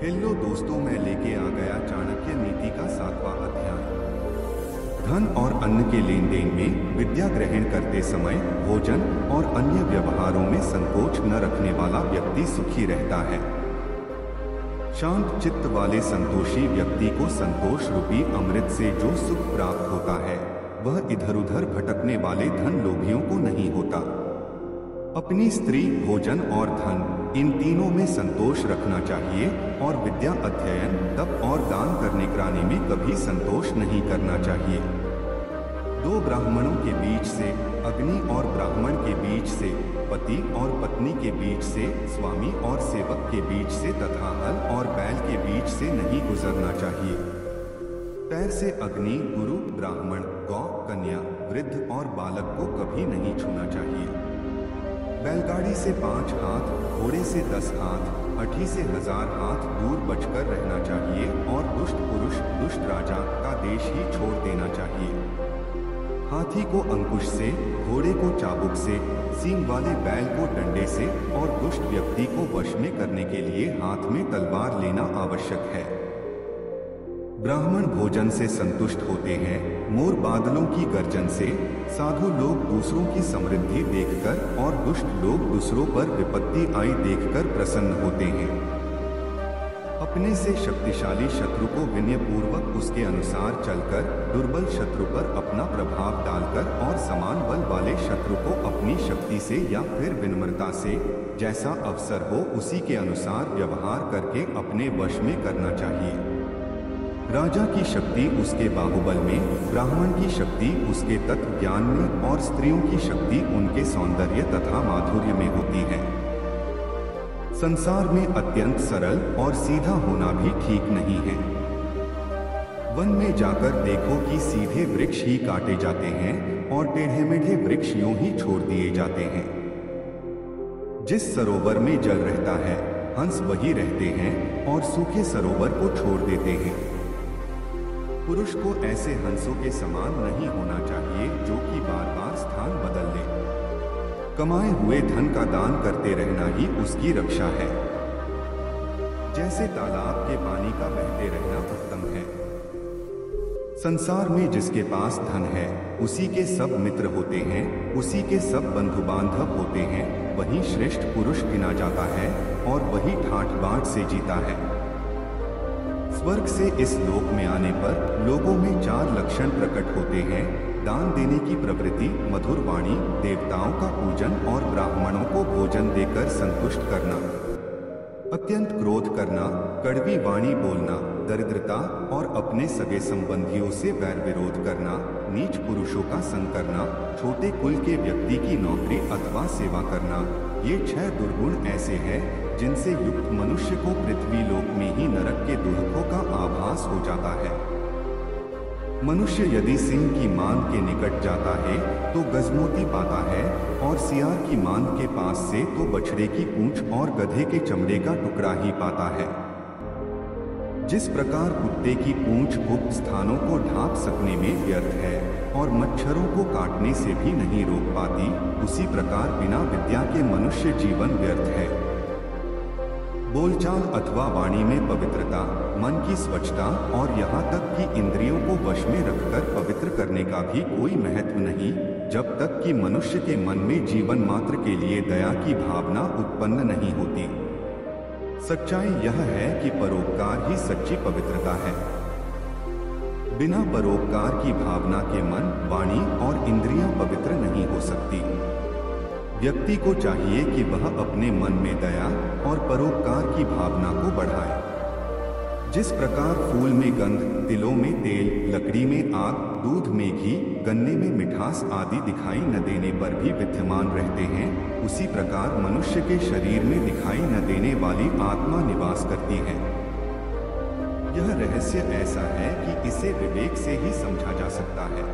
Hello दोस्तों, मैं लेके आ गया चाणक्य नीति का 7वां अध्याय। धन और अन्न के लेन देन में विद्या ग्रहण करते समय भोजन और अन्य व्यवहारों में संकोच न रखने वाला व्यक्ति सुखी रहता है। शांत चित्त वाले संतोषी व्यक्ति को संतोष रूपी अमृत से जो सुख प्राप्त होता है वह इधर उधर भटकने वाले धन लोभियों को नहीं होता। अपनी स्त्री, भोजन और धन, इन तीनों में संतोष रखना चाहिए और विद्या, अध्ययन, तप और दान करने कराने में कभी संतोष नहीं करना चाहिए। दो ब्राह्मणों के बीच से, अग्नि और ब्राह्मण के बीच से, पति और पत्नी के बीच से, स्वामी और सेवक के बीच से तथा हल और बैल के बीच से नहीं गुजरना चाहिए। पैर से अग्नि, गुरु, ब्राह्मण, गौ, कन्या, वृद्ध और बालक को कभी नहीं छूना चाहिए। बैलगाड़ी से 5 हाथ, घोड़े से 10 हाथ, हाथी से 1000 हाथ दूर बचकर रहना चाहिए और दुष्ट पुरुष, दुष्ट राजा का देश ही छोड़ देना चाहिए। हाथी को अंकुश से, घोड़े को चाबुक से, सींग वाले बैल को डंडे से और दुष्ट व्यक्ति को वश में करने के लिए हाथ में तलवार लेना आवश्यक है। ब्राह्मण भोजन से संतुष्ट होते हैं, मोर बादलों की गर्जन से, साधु लोग दूसरों की समृद्धि देखकर और दुष्ट लोग दूसरों पर विपत्ति आई देखकर प्रसन्न होते हैं। अपने से शक्तिशाली शत्रु को विनयपूर्वक उसके अनुसार चलकर दुर्बल शत्रु पर अपना प्रभाव डालकर और समान बल वाले शत्रु को अपनी शक्ति से या फिर विनम्रता से जैसा अवसर हो उसी के अनुसार व्यवहार करके अपने वश में करना चाहिए। राजा की शक्ति उसके बाहुबल में, ब्राह्मण की शक्ति उसके तत्व ज्ञान में और स्त्रियों की शक्ति उनके सौंदर्य तथा माधुर्य में होती है। संसार में अत्यंत सरल और सीधा होना भी ठीक नहीं है। वन में जाकर देखो कि सीधे वृक्ष ही काटे जाते हैं और टेढ़े मेढ़े वृक्ष यूं ही छोड़ दिए जाते हैं। जिस सरोवर में जल रहता है, हंस वही रहते हैं और सूखे सरोवर को छोड़ देते हैं। पुरुष को ऐसे हंसों के समान नहीं होना चाहिए जो कि बार बार स्थान बदल ले। कमाए हुए धन का दान करते रहना ही उसकी रक्षा है। जैसे तालाब के पानी का बहते रहना उत्तम है। संसार में जिसके पास धन है उसी के सब मित्र होते हैं, उसी के सब बंधु बांधव होते हैं, वही श्रेष्ठ पुरुष गिना जाता है और वही ठाठ बाट से जीता है। स्वर्ग से इस लोक में आने पर लोगों में 4 लक्षण प्रकट होते हैं: दान देने की प्रवृत्ति, मधुर वाणी, देवताओं का पूजन और ब्राह्मणों को भोजन देकर संतुष्ट करना, अत्यंत क्रोध करना, कड़वी वाणी बोलना, दरिद्रता और अपने सगे संबंधियों से वैर विरोध करना, नीच पुरुषों का संग करना, छोटे कुल के व्यक्ति की नौकरी अथवा सेवा करना। ये 6 दुर्गुण ऐसे हैं जिनसे युक्त मनुष्य को पृथ्वी लोक में ही नरक के दुर्भोगों का आभास हो जाता है। मनुष्य यदि सिंह की मांद के निकट जाता है तो गजमोती पाता है और सियार की मांद के पास से तो बछड़े की पूंछ और गधे के चमड़े का टुकड़ा ही पाता है। जिस प्रकार कुत्ते की पूंछ गुप्त स्थानों को ढांप सकने में व्यर्थ है और मच्छरों को काटने से भी नहीं रोक पाती, उसी प्रकार बिना विद्या के मनुष्य जीवन व्यर्थ है। बोलचाल अथवा वाणी में पवित्रता, मन की स्वच्छता और यहाँ तक कि इंद्रियों को वश में रखकर पवित्र करने का भी कोई महत्व नहीं, जब तक कि मनुष्य के मन में जीवन मात्र के लिए दया की भावना उत्पन्न नहीं होती। सच्चाई यह है कि परोपकार ही सच्ची पवित्रता है। बिना परोपकार की भावना के मन, वाणी और इंद्रियां पवित्र नहीं हो सकती। व्यक्ति को चाहिए कि वह अपने मन में दया और परोपकार की भावना को बढ़ाए। जिस प्रकार फूल में गंध, तिलों में तेल, लकड़ी में आग, दूध में घी, गन्ने में मिठास आदि दिखाई न देने पर भी विद्यमान रहते हैं, उसी प्रकार मनुष्य के शरीर में दिखाई न देने वाली आत्मा निवास करती है। यह रहस्य ऐसा है कि इसे विवेक से ही समझा जा सकता है।